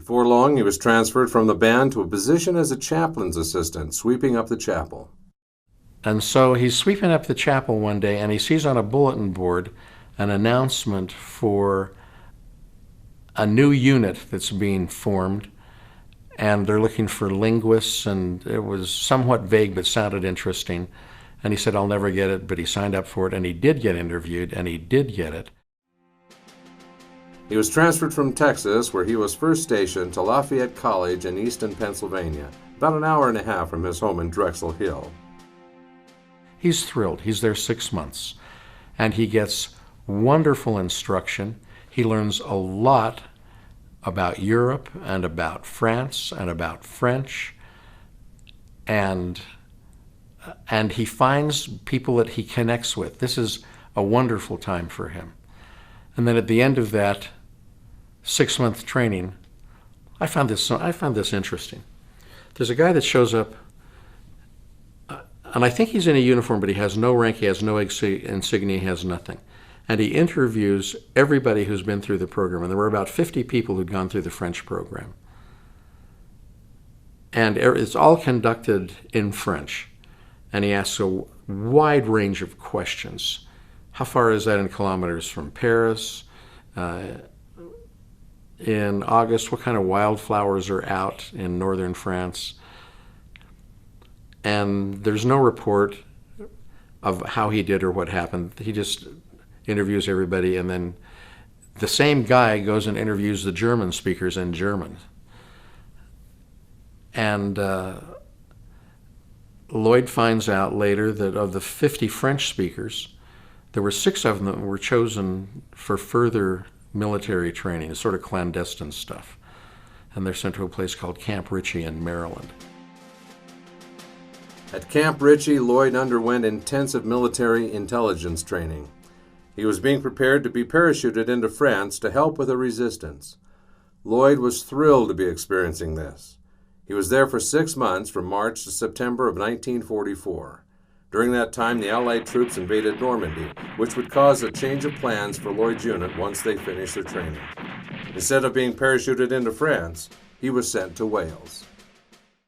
Before long, he was transferred from the band to a position as a chaplain's assistant, sweeping up the chapel. And so he's sweeping up the chapel one day, and he sees on a bulletin board an announcement for a new unit that's being formed, and they're looking for linguists, and it was somewhat vague but sounded interesting. And he said, I'll never get it, but he signed up for it, and he did get interviewed, and he did get it. He was transferred from Texas, where he was first stationed, to Lafayette College in Easton, Pennsylvania, about an hour and a half from his home in Drexel Hill. He's thrilled. He's there 6 months, and he gets wonderful instruction. He learns a lot about Europe and about France and about French, and he finds people that he connects with. This is a wonderful time for him. And then at the end of that 6-month training, I found this interesting. There's a guy that shows up, and I think he's in a uniform, but he has no rank, he has no insignia, he has nothing. And he interviews everybody who's been through the program. And there were about 50 people who'd gone through the French program. And it's all conducted in French. And he asks a wide range of questions. How far is that in kilometers from Paris? In August, what kind of wildflowers are out in northern France? And there's no report of how he did or what happened. He just interviews everybody, and then the same guy goes and interviews the German speakers in German. And Lloyd finds out later that of the 50 French speakers, there were 6 of them that were chosen for further military training. It's sort of clandestine stuff. And they're sent to a place called Camp Ritchie in Maryland. At Camp Ritchie, Lloyd underwent intensive military intelligence training. He was being prepared to be parachuted into France to help with the resistance. Lloyd was thrilled to be experiencing this. He was there for 6 months, from March to September of 1944. During that time, the Allied troops invaded Normandy, which would cause a change of plans for Lloyd's unit once they finished their training. Instead of being parachuted into France, he was sent to Wales.